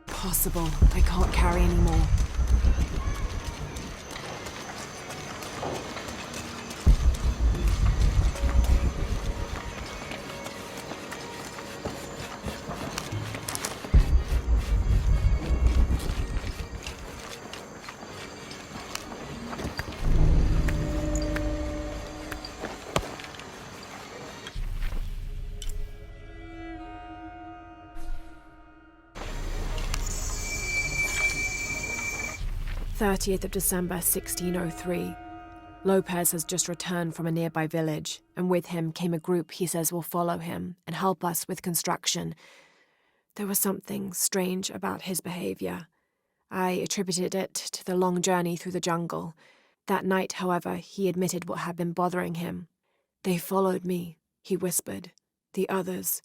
Impossible. I can't carry anymore. December 1603. Lopez has just returned from a nearby village, and with him came a group he says will follow him and help us with construction. There was something strange about his behavior. I attributed it to the long journey through the jungle. That night, however, he admitted what had been bothering him. "They followed me," he whispered. "The others."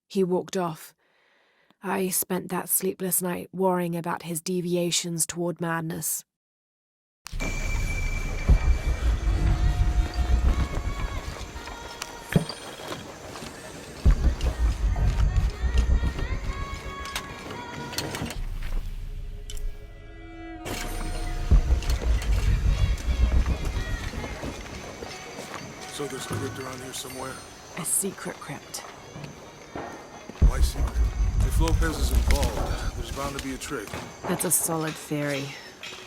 He walked off. I spent that sleepless night worrying about his deviations toward madness. So there's a crypt around here somewhere? A secret crypt. Why secret? If Lopez is involved, there's bound to be a trick. That's a solid theory.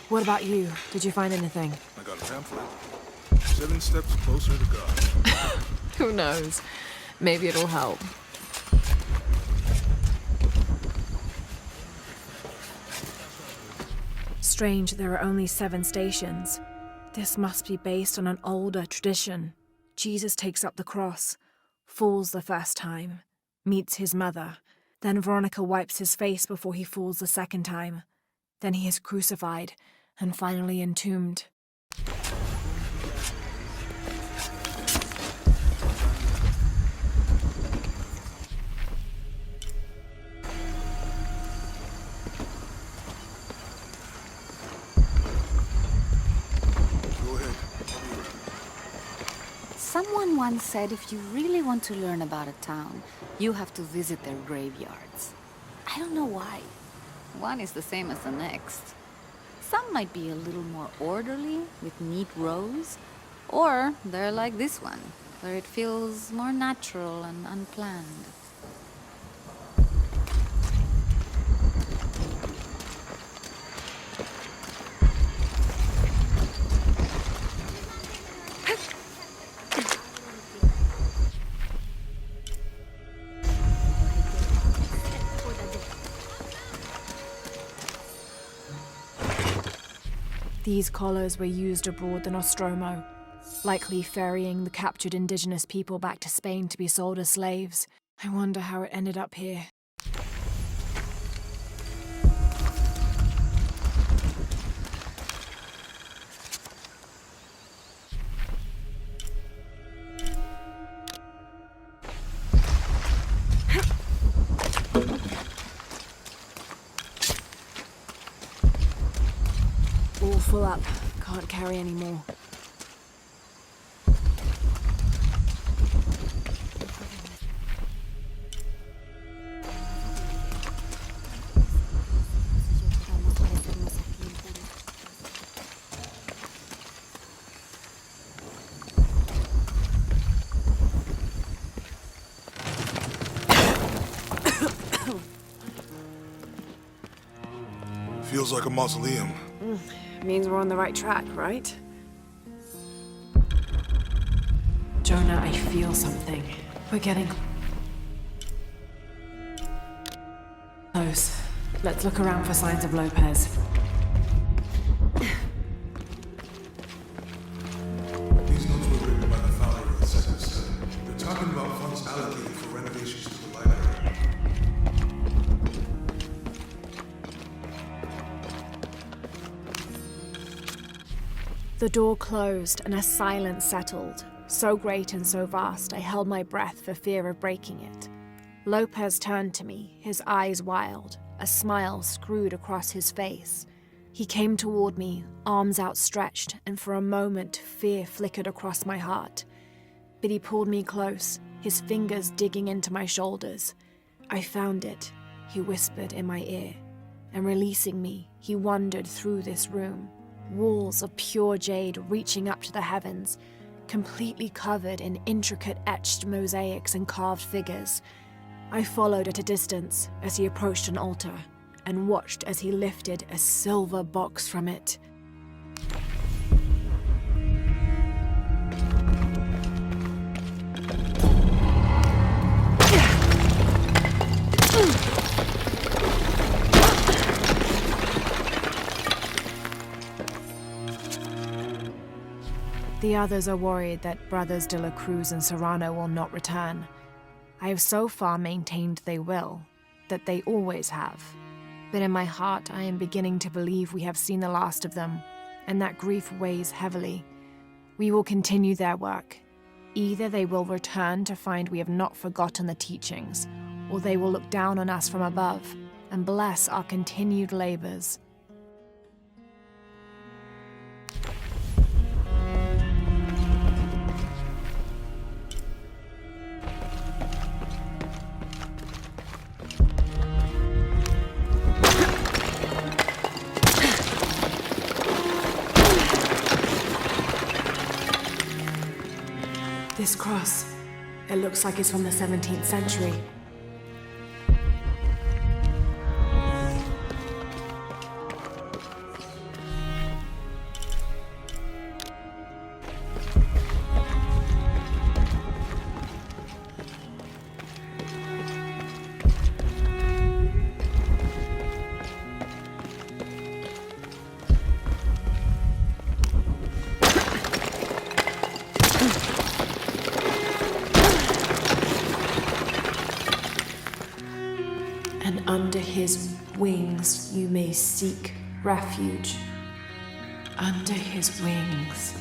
What about you? Did you find anything? I got a pamphlet. 7 steps closer to God. Who knows? Maybe it'll help. Strange, there are only 7 stations. This must be based on an older tradition. Jesus takes up the cross, falls the first time, meets his mother. Then Veronica wipes his face before he falls the second time. Then he is crucified and finally entombed. Someone once said if you really want to learn about a town, you have to visit their graveyards. I don't know why. One is the same as the next. Some might be a little more orderly, with neat rows, or they're like this one, where it feels more natural and unplanned. These collars were used abroad the Nostromo, likely ferrying the captured indigenous people back to Spain to be sold as slaves. I wonder how it ended up here. All full up. Can't carry any more. Feels like a mausoleum. Means we're on the right track, right? Jonah, I feel something. We're getting close. Let's look around for signs of Lopez. These notes were written by the founder of the second study. They're talking about funds allocated for renovations to the library. The door closed and a silence settled, so great and so vast I held my breath for fear of breaking it. Lopez turned to me, his eyes wild, a smile screwed across his face. He came toward me, arms outstretched, and for a moment fear flickered across my heart. But he pulled me close, his fingers digging into my shoulders. "I found it," he whispered in my ear, and releasing me, he wandered through this room. Walls of pure jade reaching up to the heavens, completely covered in intricate etched mosaics and carved figures. I followed at a distance as he approached an altar, and watched as he lifted a silver box from it. The others are worried that Brothers de la Cruz and Serrano will not return. I have so far maintained they will, that they always have. But in my heart, I am beginning to believe we have seen the last of them, and that grief weighs heavily. We will continue their work. Either they will return to find we have not forgotten the teachings, or they will look down on us from above and bless our continued labors. This cross, it looks like it's from the 17th century. And under his wings you may seek refuge. Under his wings.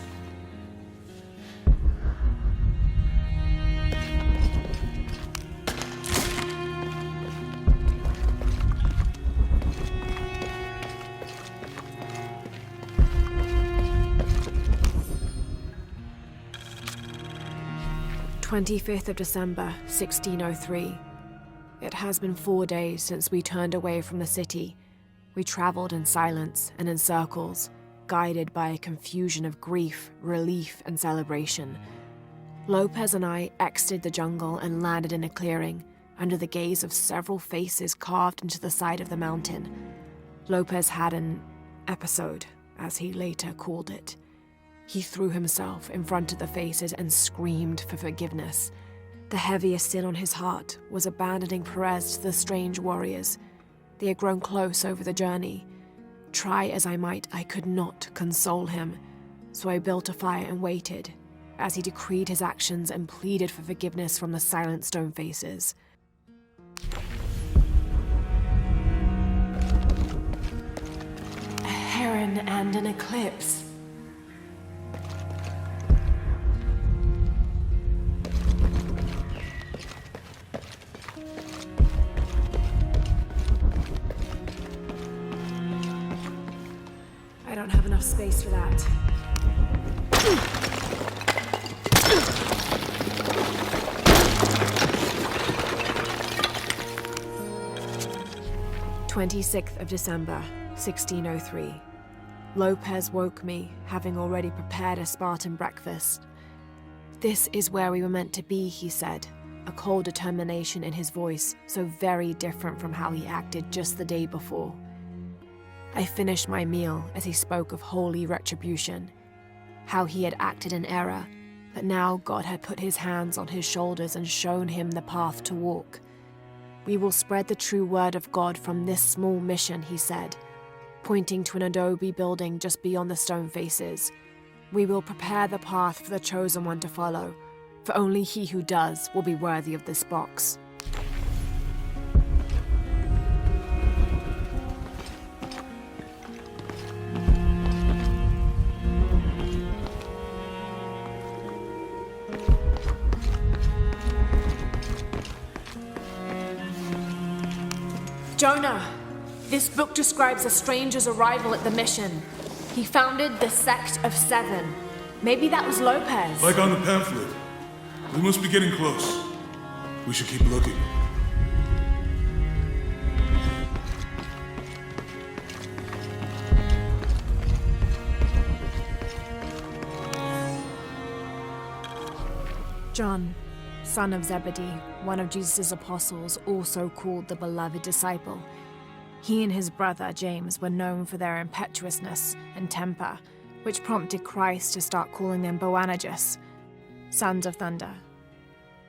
December 25th, 1603. It has been 4 days since we turned away from the city. We traveled in silence and in circles, guided by a confusion of grief, relief, and celebration. Lopez and I exited the jungle and landed in a clearing, under the gaze of several faces carved into the side of the mountain. Lopez had an episode, as he later called it. He threw himself in front of the faces and screamed for forgiveness. The heaviest sin on his heart was abandoning Perez to the strange warriors. They had grown close over the journey. Try as I might, I could not console him. So I built a fire and waited, as he decreed his actions and pleaded for forgiveness from the silent stone faces. A heron and an eclipse. I don't have enough space for that. 26th of December, 1603. Lopez woke me, having already prepared a Spartan breakfast. "This is where we were meant to be," he said, a cold determination in his voice, so very different from how he acted just the day before. I finished my meal as he spoke of holy retribution, how he had acted in error, but now God had put his hands on his shoulders and shown him the path to walk. "We will spread the true word of God from this small mission," he said, pointing to an adobe building just beyond the stone faces. "We will prepare the path for the chosen one to follow, for only he who does will be worthy of this box." Jonah, this book describes a stranger's arrival at the mission. He founded the Sect of Seven. Maybe that was Lopez. Like on the pamphlet. We must be getting close. We should keep looking. John, son of Zebedee, one of Jesus' apostles, also called the beloved disciple. He and his brother James were known for their impetuousness and temper, which prompted Christ to start calling them Boanerges, sons of thunder.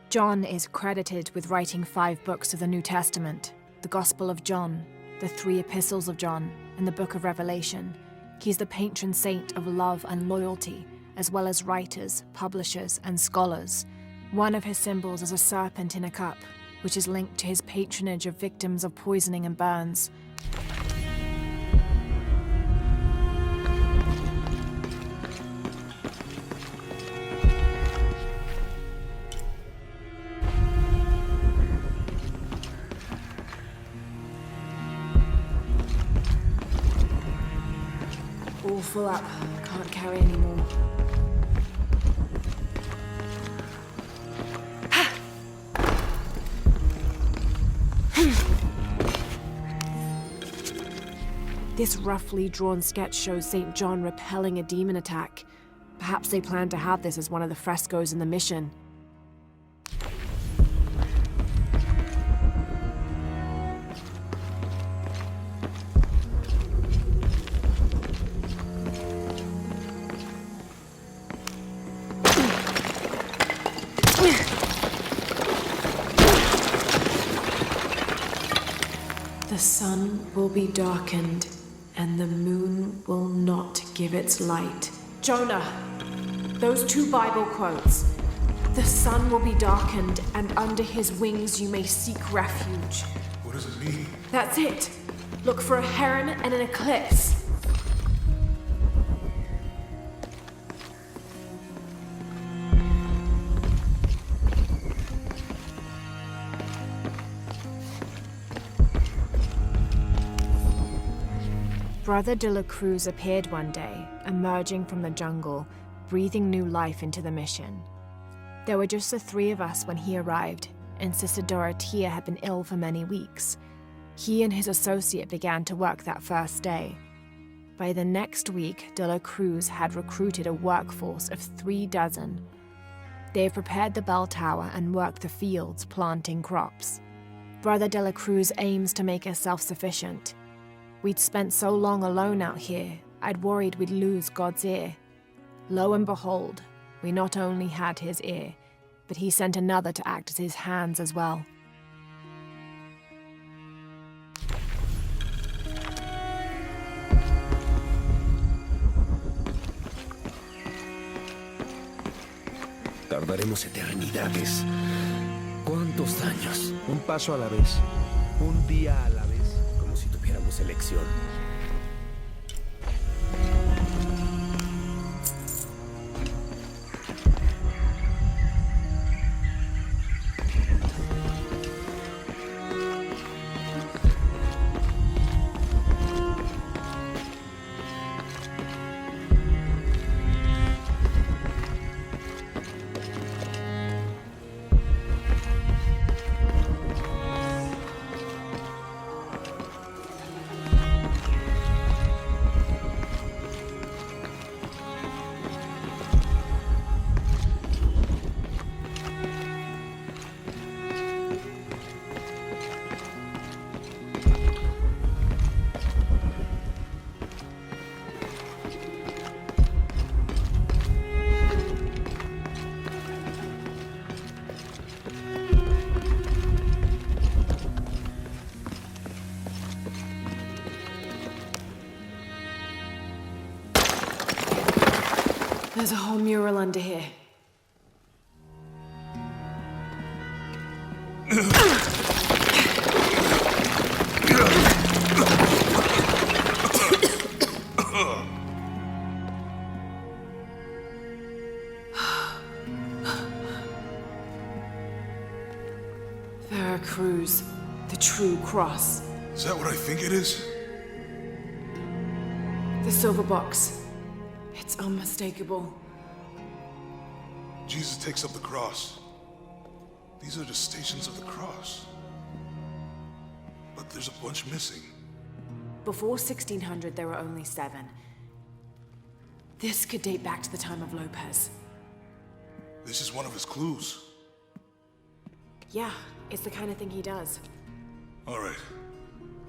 John is credited with writing 5 books of the New Testament, the Gospel of John, the 3 epistles of John, and the book of Revelation. He's the patron saint of love and loyalty, as well as writers, publishers, and scholars. One of his symbols is a serpent in a cup, which is linked to his patronage of victims of poisoning and burns. All full up. Can't carry any more. This roughly drawn sketch shows St. John repelling a demon attack. Perhaps they plan to have this as one of the frescoes in the mission. The sun will be darkened, and the moon will not give its light. Jonah, those 2 Bible quotes. The sun will be darkened, and under his wings you may seek refuge. What does it mean? That's it. Look for a heron and an eclipse. Brother de la Cruz appeared one day, emerging from the jungle, breathing new life into the mission. There were just the 3 of us when he arrived, and Sister Dorothea had been ill for many weeks. He and his associate began to work that first day. By the next week, de la Cruz had recruited a workforce of 3 dozen. They have prepared the bell tower and worked the fields, planting crops. Brother de la Cruz aims to make us self-sufficient. We'd spent so long alone out here, I'd worried we'd lose God's ear. Lo and behold, we not only had his ear, but he sent another to act as his hands as well. Tardaremos eternidades. ¿Cuántos años? Un paso a la vez, un día a la vez. Como si tuviéramos elección. There's a whole mural under here. Veracruz, the true cross. Is that what I think it is? The silver box. It's unmistakable. Jesus takes up the cross. These are the Stations of the Cross. But there's a bunch missing. Before 1600, there were only 7. This could date back to the time of Lopez. This is one of his clues. Yeah, it's the kind of thing he does. All right.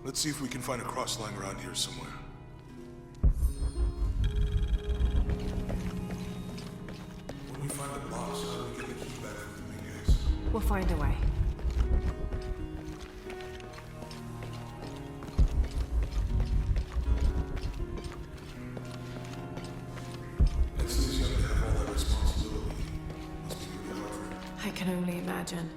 Let's see if we can find a cross lying around here somewhere. When we find the box, how do we get the key back from the main gates? We'll find a way. And since he's young to have all that responsibility, must be really hard for him. I can only imagine.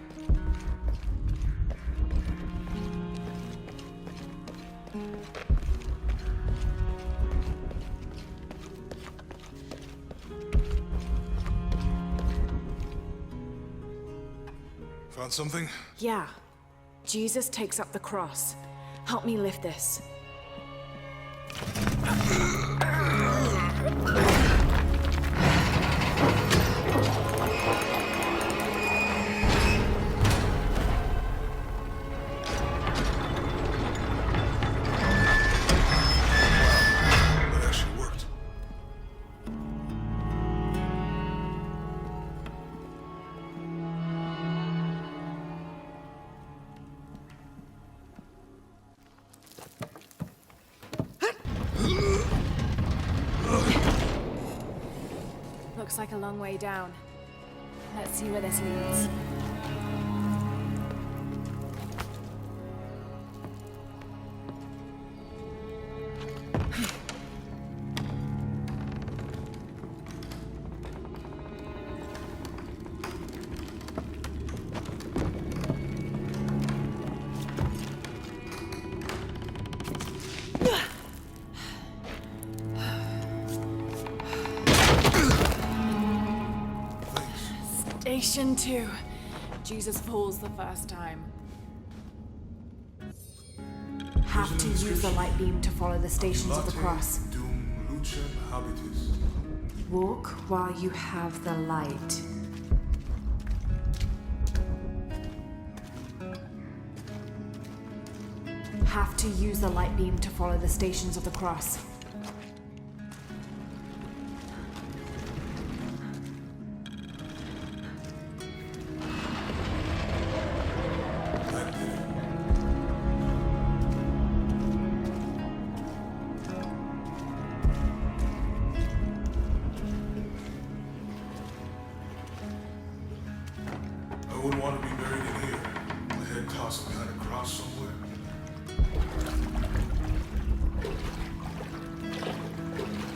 Found something? Yeah. Jesus takes up the cross. Help me lift this. That actually worked. Looks like a long way down. Let's see where this leads. Station 2. Jesus falls the first time. Have to use the light beam to follow the stations of the cross. Dum lucem habitis. Walk while you have the light. Have to use the light beam to follow the stations of the cross. That did it. I wouldn't want to be buried in here. My head tossed behind a cross somewhere.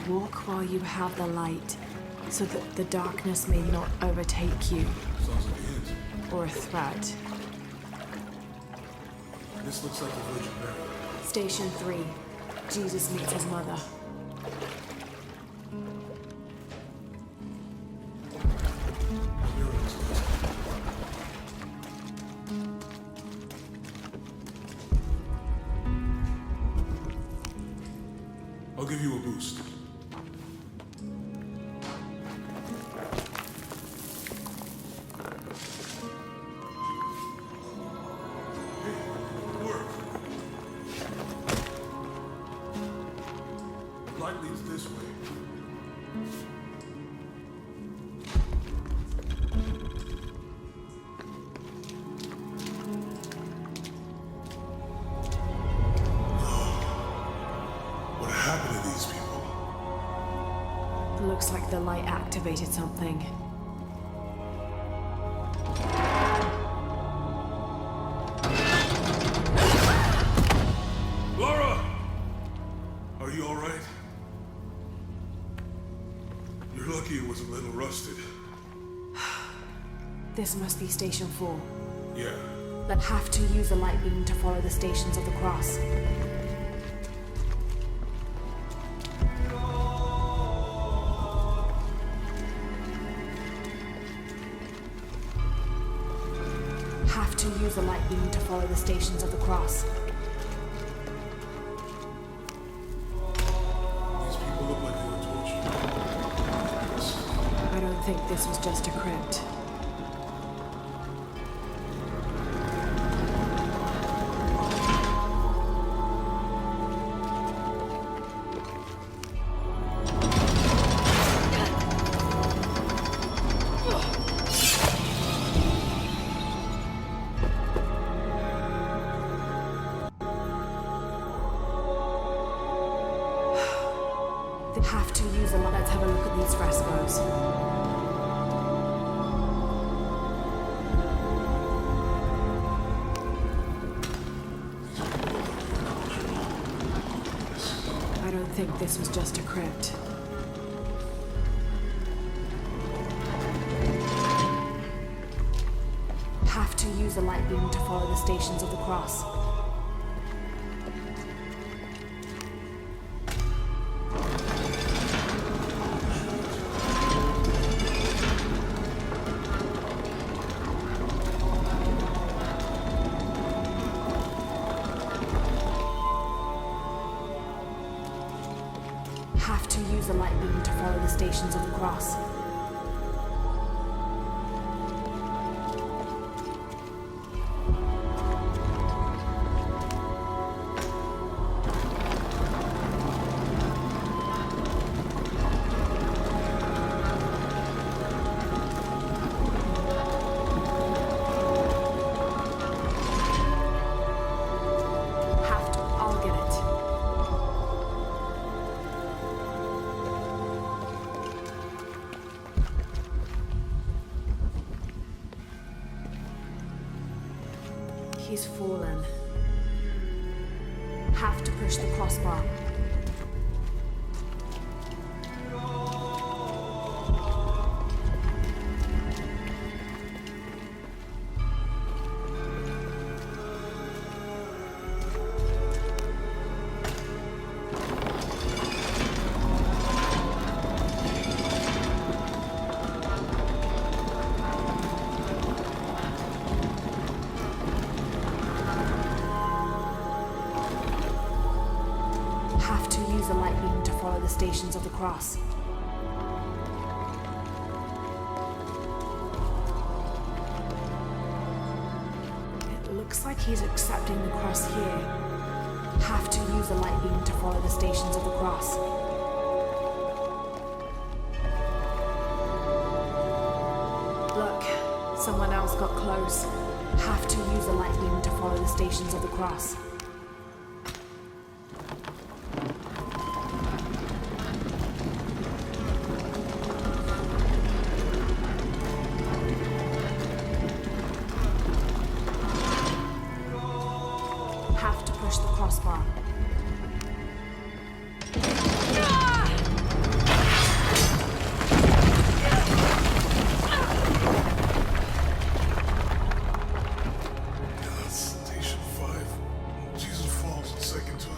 Walk while you have the light, so that the darkness may not overtake you, Sounds like a hint. or a threat. This looks like the Virgin Mary. Station 3. Jesus meets his mother. Mary looks good. I'll give you a boost. Hey, it worked. The light leads this way. What happened to these people? Looks like the light activated something. Laura! Are you alright? You're lucky it was a little rusted. This must be Station 4. Yeah. But have to use the light beam to follow the stations of the cross. Have to use the light beam to follow the stations of the cross. These people look like they were tortured. I don't think this was just a crypt. Have to use a lot. Let's have a look at these frescoes. I don't think this was just a crypt. Have to use a light beam to follow the Stations of the Cross. Have to use a light beam to follow the Stations of the Cross. Have to. I'll get it. He's fallen. Have to push the crossbar. Have to use a light beam to follow the Stations of the Cross. It looks like he's accepting the cross here. Have to use a light beam to follow the Stations of the Cross. Look, someone else got close. Have to use a light beam to follow the Stations of the Cross. Have to push the crossbar. Station 5. Jesus falls the second time.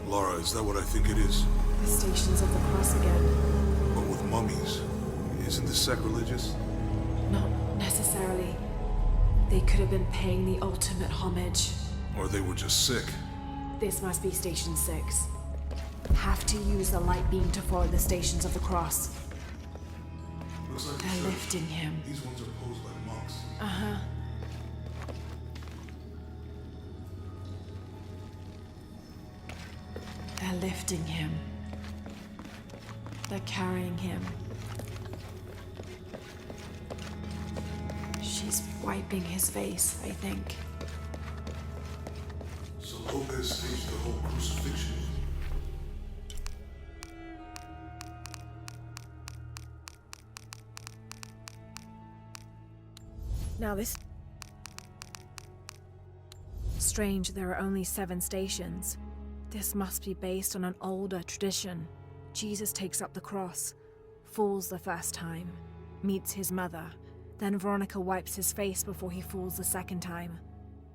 Laura, is that what I think it is? The Stations of the Cross again. But with mummies. Isn't this sacrilegious? Not necessarily. They could have been paying the ultimate homage. Or they were just sick? This must be Station 6. Have to use the light beam to follow the Stations of the Cross. Looks like They're lifting him. these ones are posed like monks. Uh-huh. They're lifting him. They're carrying him. She's wiping his face, I think. So Lopez staged the whole crucifixion. Now this... Strange, there are only 7 stations. This must be based on an older tradition. Jesus takes up the cross, falls the first time, meets his mother. Then Veronica wipes his face before he falls the second time.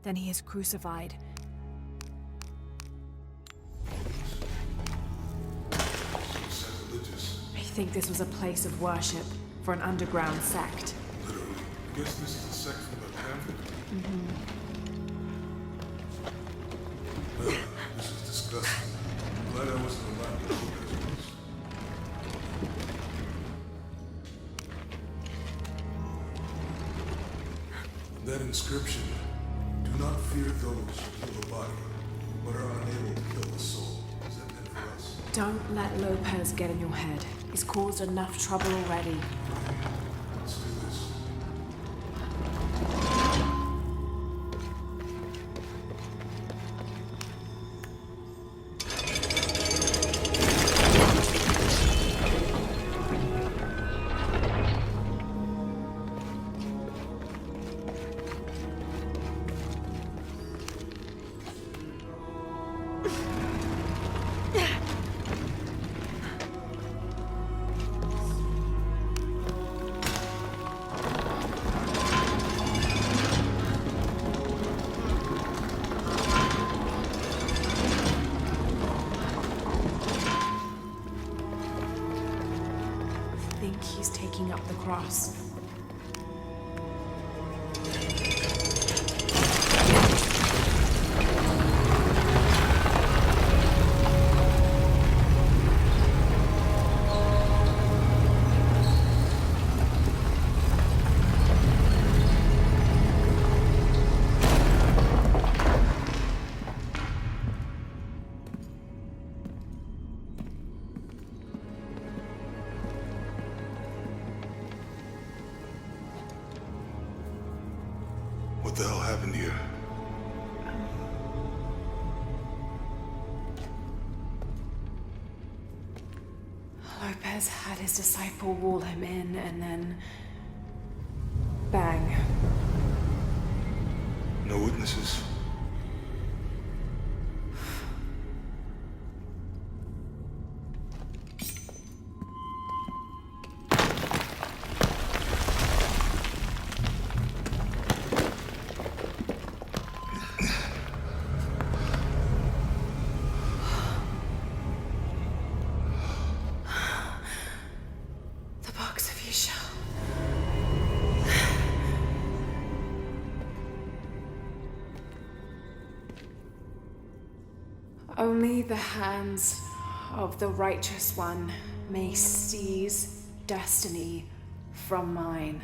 Then he is crucified. Sacrilegious. I think this was a place of worship for an underground sect. Literally. I guess this is the sect from the pamphlet. This is disgusting. I'm glad I wasn't allowed to look at this. That inscription, do not fear those who kill the body, but are unable to kill the soul. Don't let Lopez get in your head. He's caused enough trouble already. Let's do this. I think he's taking up the cross. What the hell happened here? Lopez had his disciple wall him in, and then... bang. No witnesses? The box of Isha. Only the hands of the righteous one may seize destiny from mine.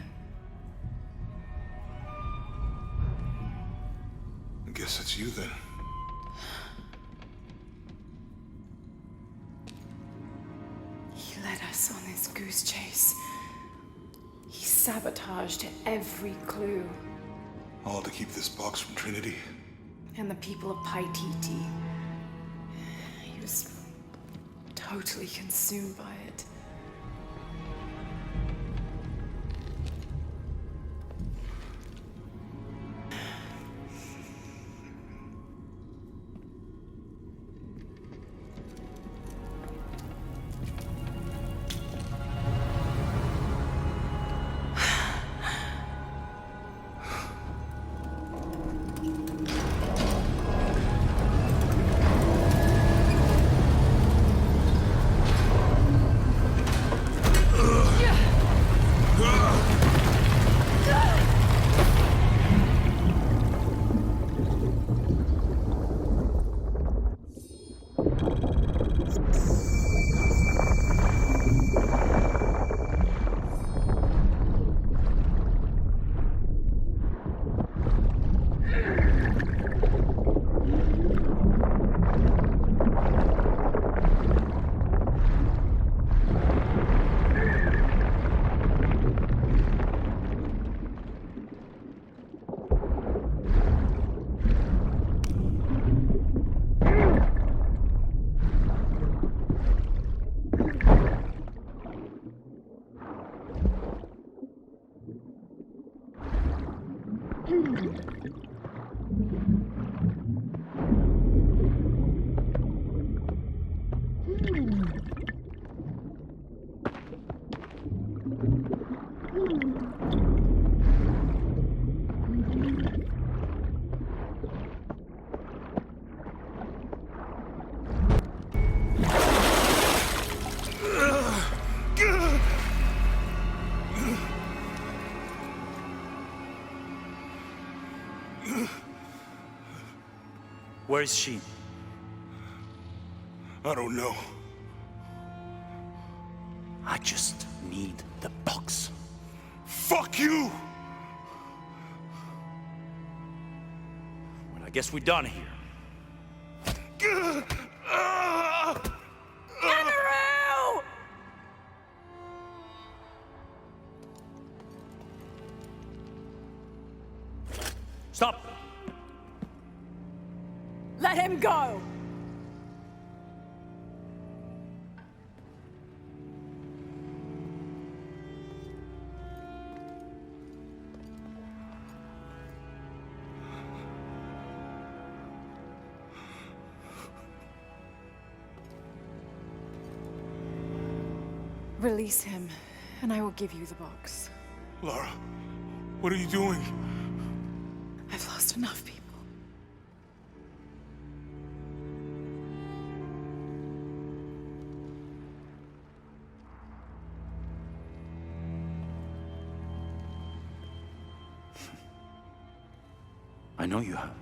I guess it's you then. He led us on this goose chase. He sabotaged every clue. All to keep this box from Trinity. And the people of Paititi. He was totally consumed by it. Where is she? I don't know. I just need the box. Fuck you! Well, I guess we're done here. go! Release him, and I will give you the box. Lara, what are you doing? I've lost enough people. I know you have.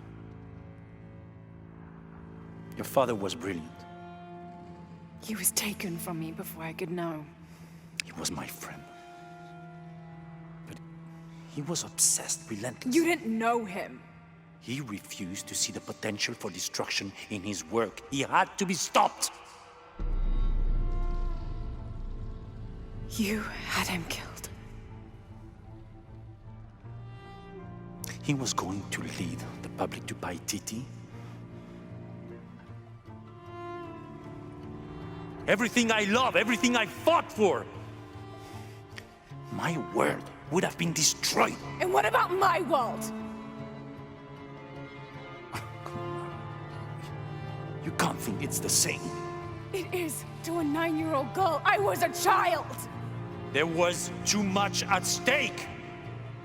Your father was brilliant. He was taken from me before I could know. He was my friend. But he was obsessed, relentless. You didn't know him. He refused to see the potential for destruction in his work. He had to be stopped. You had him killed. He was going to lead the public to Paititi. Everything I love, everything I fought for. My world would have been destroyed. And what about my world? You can't think it's the same. It is to a 9-year-old girl. I was a child. There was too much at stake.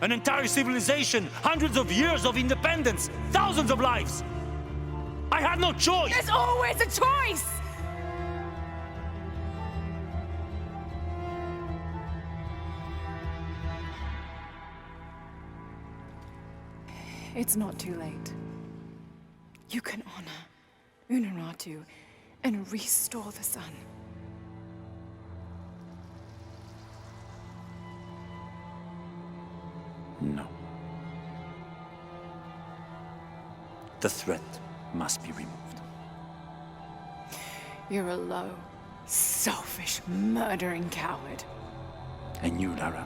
An entire civilization, hundreds of years of independence, thousands of lives. I had no choice. There's always a choice. It's not too late. You can honor Unuratu and restore the sun. No. The threat must be removed. You're a low, selfish, murdering coward. And you, Lara?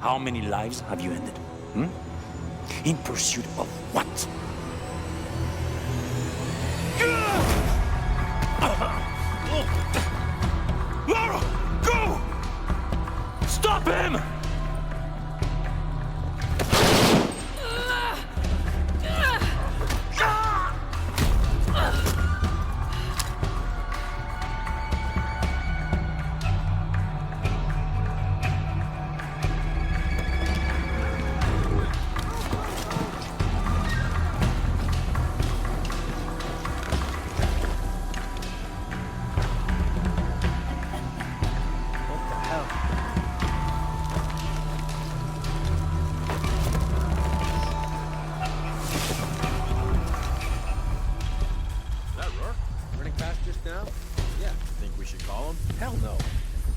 How many lives have you ended? In pursuit of what? Lara! Go! Stop him!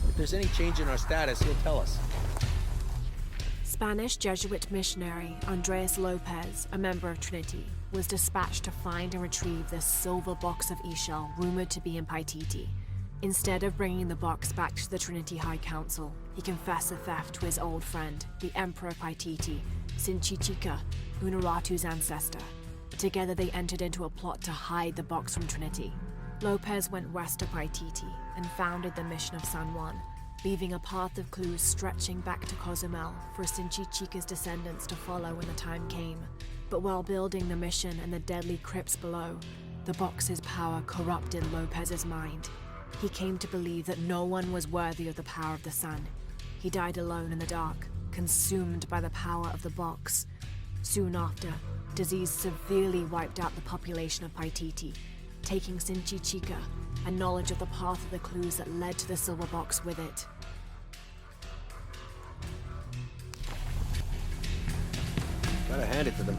If there's any change in our status, he'll tell us. Spanish Jesuit missionary Andres Lopez, a member of Trinity, was dispatched to find and retrieve this silver box of Ishal rumored to be in Paititi. Instead of bringing the box back to the Trinity High Council, he confessed the theft to his old friend, the Emperor of Paititi, Sinchichika, Unuratu's ancestor. Together they entered into a plot to hide the box from Trinity. Lopez went west to Paititi and founded the mission of San Juan, leaving a path of clues stretching back to Cozumel for Sinchichika's descendants to follow when the time came. But while building the mission and the deadly crypts below, the box's power corrupted Lopez's mind. He came to believe that no one was worthy of the power of the sun. He died alone in the dark, consumed by the power of the box. Soon after, disease severely wiped out the population of Paititi, taking Sinchichika and knowledge of the path of the clues that led to the silver box with it. Gotta hand it to them.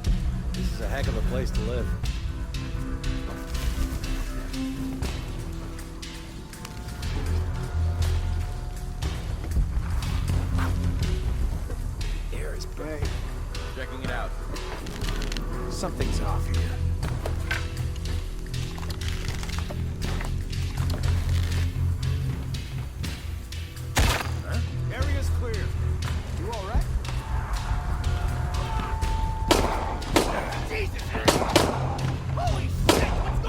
This is a heck of a place to live. Air is bright. Checking it out. Something's off here. Area's clear. You all right? Jesus! Holy shit! What's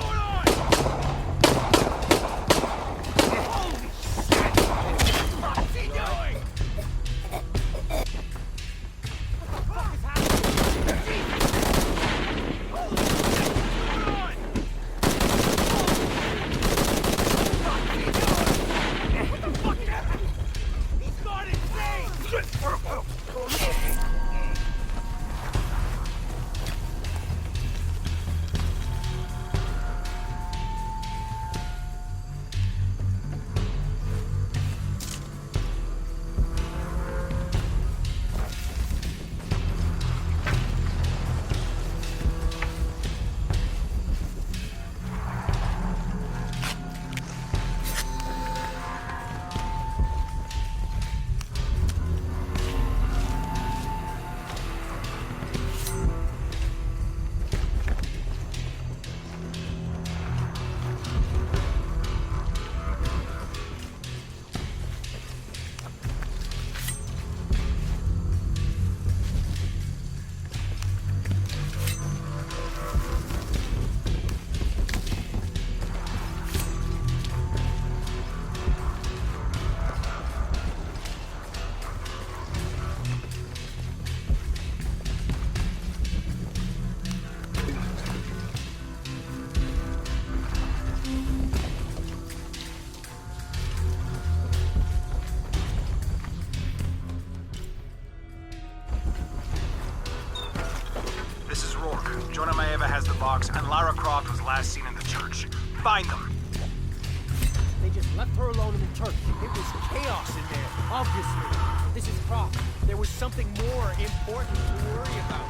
find them. They just left her alone in the turret. It was chaos in there, obviously. This is Croft. There was something more important to worry about.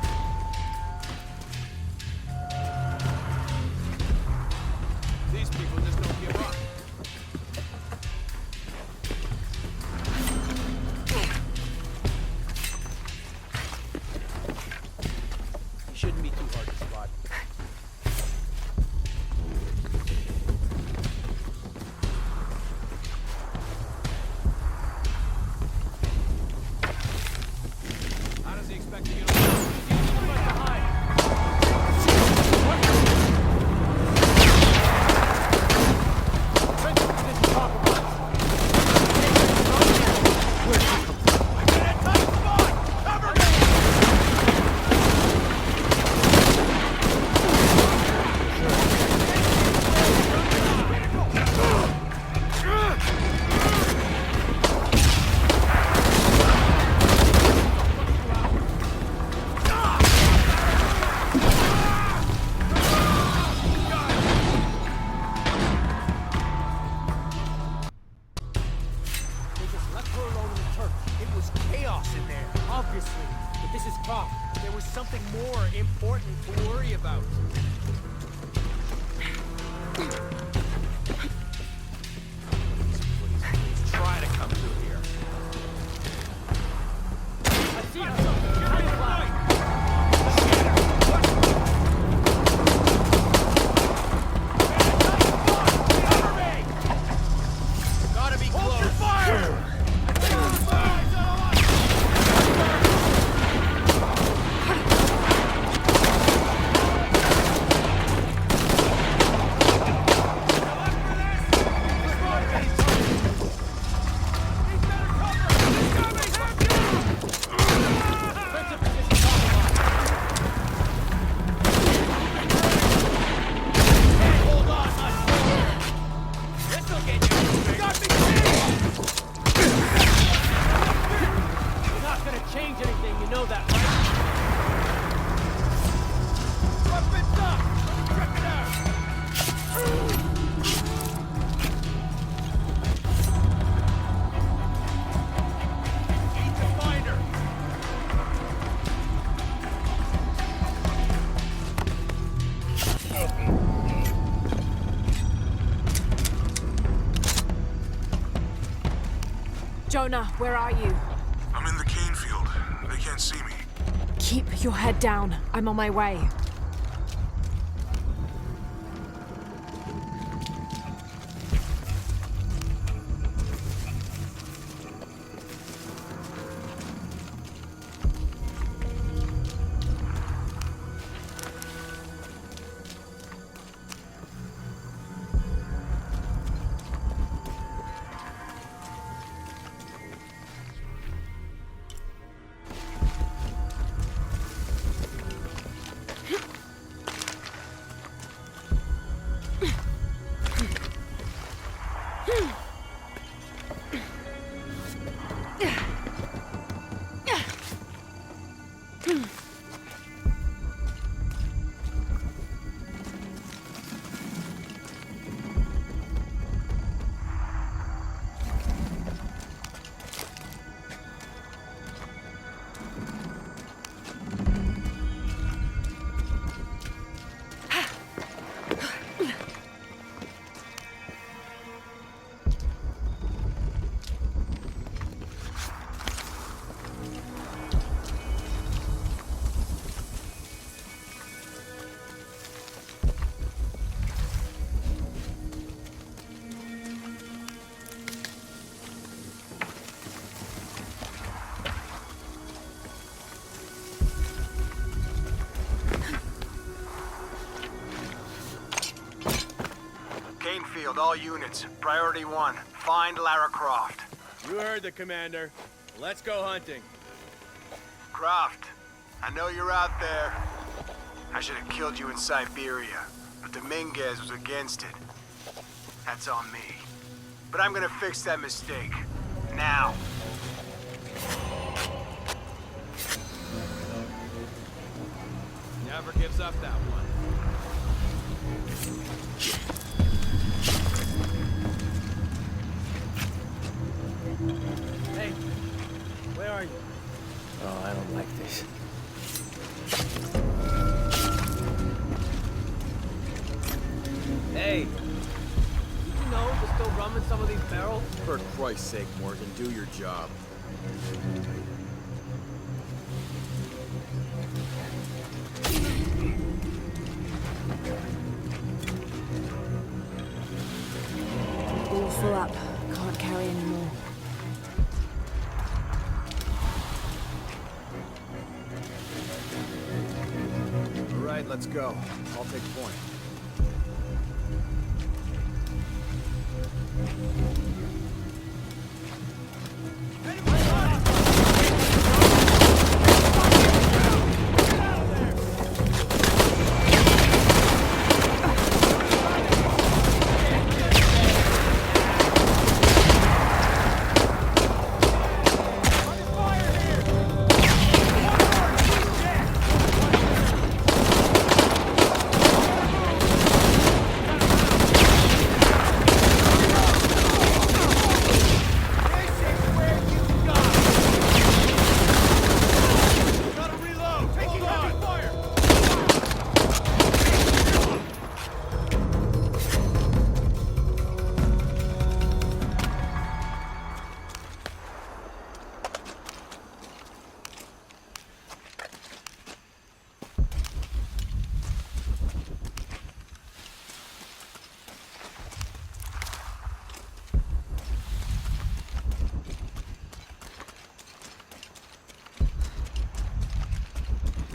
These people just don't give up. He shouldn't be too hard to spot. How does he expect to get away? Obviously, but this is Croft. There was something more important to worry about. Try to come through here. I see him. Gotta be close. Jonah, where are you? I'm in the cane field. They can't see me. Keep your head down. I'm on my way. Field, all units. Priority 1. Find Lara Croft. You heard the commander. Let's go hunting. Croft, I know you're out there. I should have killed you in Siberia, but Dominguez was against it. That's on me. But I'm gonna fix that mistake. Now. Never gives up that one. Hey, where are you? Oh, I don't like this. Hey, did you know there's still rum in some of these barrels? For Christ's sake, Morgan, do your job. All full up. Can't carry anymore. All right, let's go. I'll take point.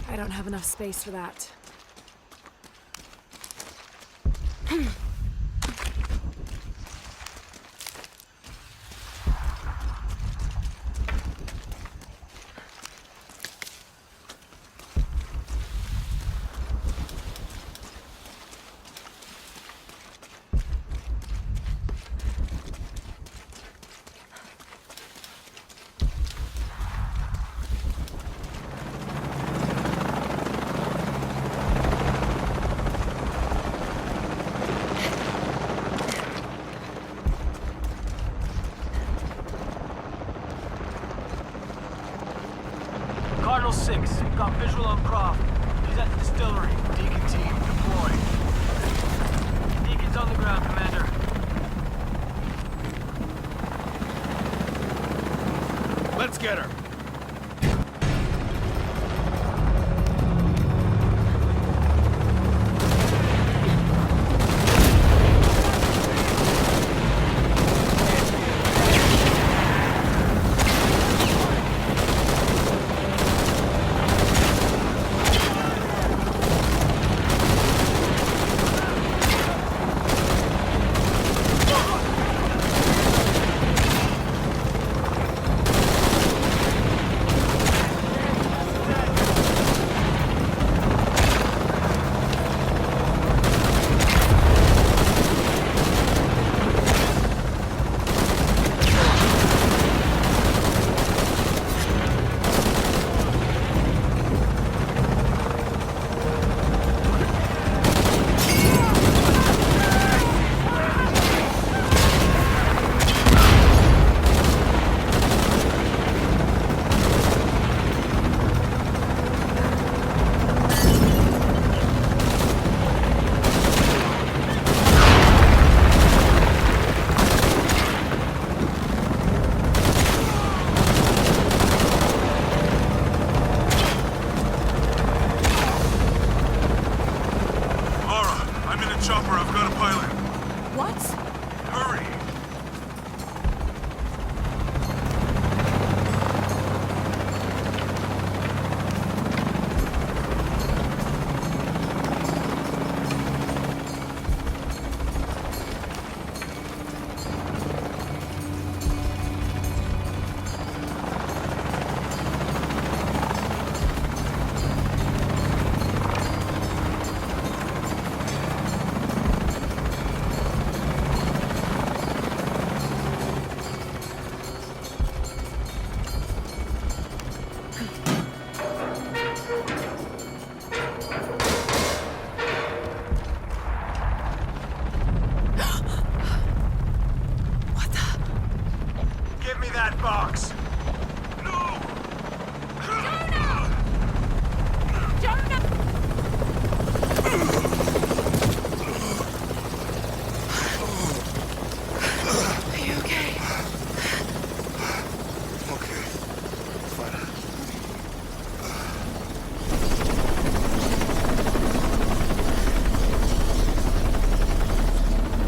I don't have enough space for that. Cardinal 6, got visual on Croft. He's at the distillery. Deacon team, deploy. Deacon's on the ground, Commander. Let's get her. that box! No! Are you okay? Okay. Fine.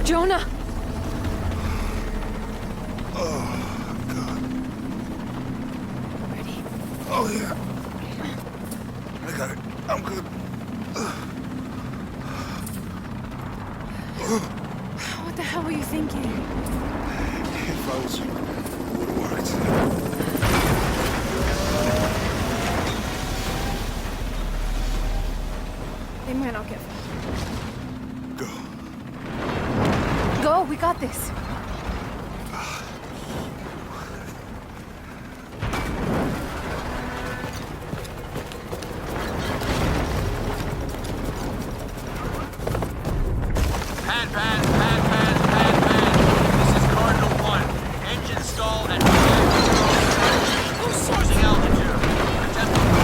Jonah! Ready? Oh, yeah. I got it. I'm good. What the hell were you thinking? If I was you, it would have worked. They might not get far. Go. Go, we got this. Pan. This is Cardinal 1. Engine stall at losing altitude. Attempt to go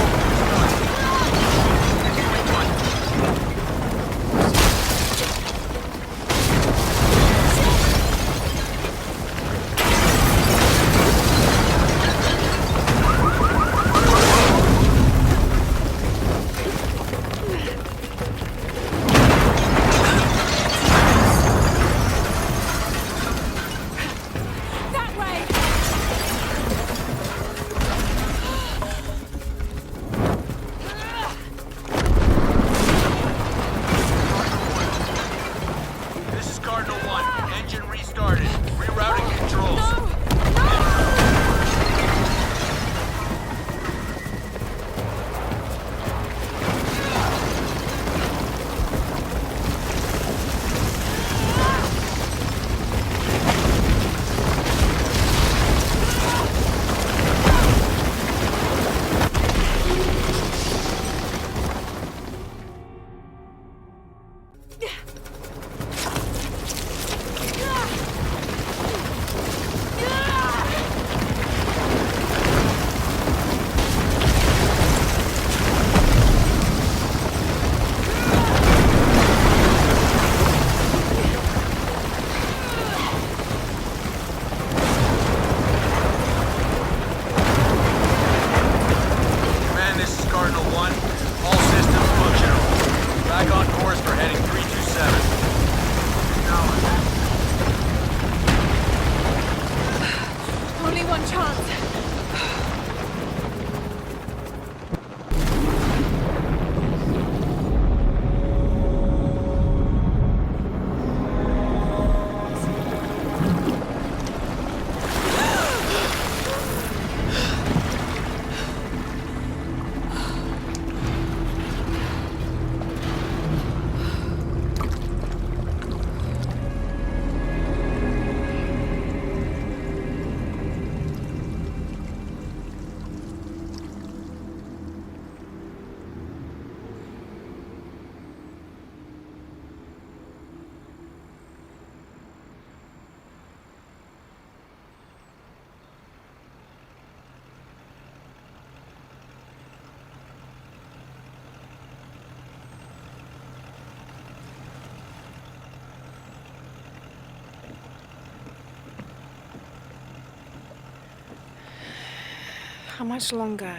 How much longer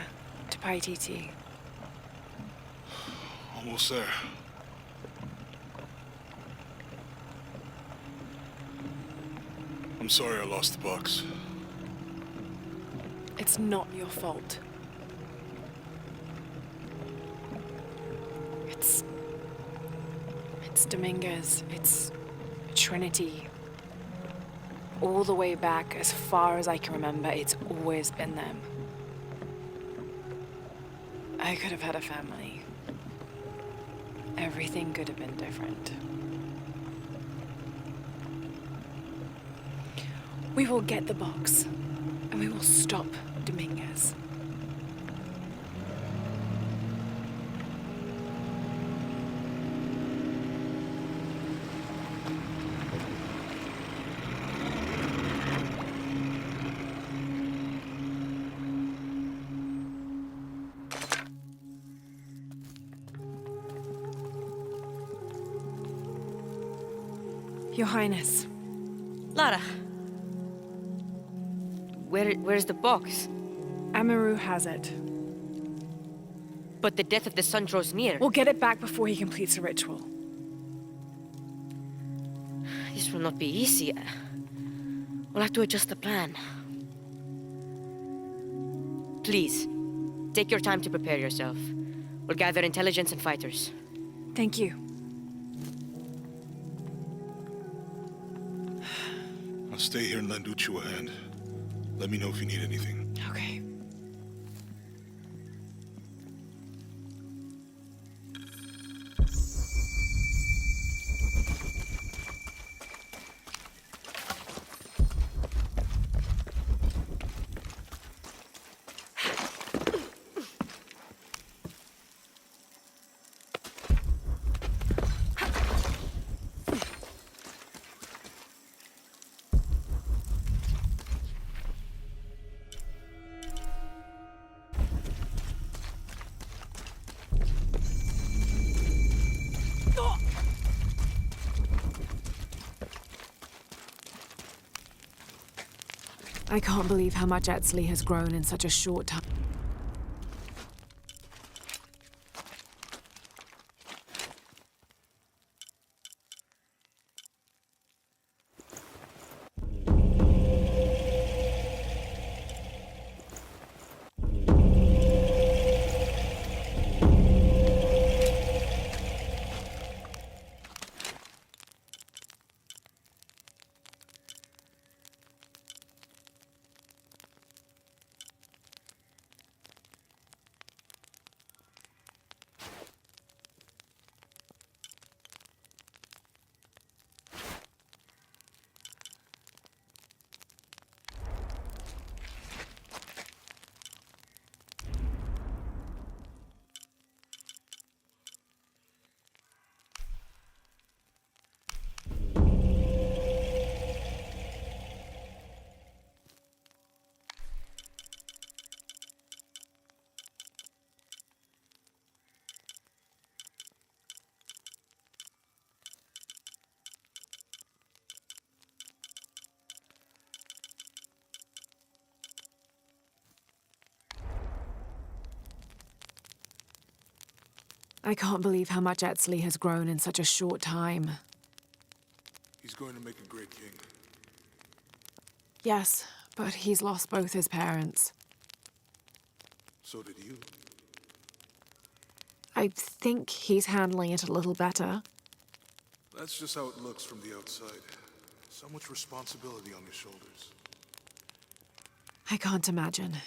to Paititi? Almost there. I'm sorry I lost the box. It's not your fault. It's Dominguez. It's Trinity. All the way back, as far as I can remember, it's always been them. I could have had a family. Everything could have been different. We will get the box, and we will stop Dominguez. Your Highness. Lara. Where's the box? Amaru has it. But the death of the sun draws near. We'll get it back before he completes the ritual. This will not be easy. We'll have to adjust the plan. Please, take your time to prepare yourself. We'll gather intelligence and fighters. Thank you. I'll stay here and lend Uchu a hand. Let me know if you need anything. Okay. I can't believe how much Etzli has grown in such a short time. I can't believe how much Etzli has grown in such a short time. He's going to make a great king. Yes, but he's lost both his parents. So did you. I think he's handling it a little better. That's just how it looks from the outside. So much responsibility on his shoulders. I can't imagine.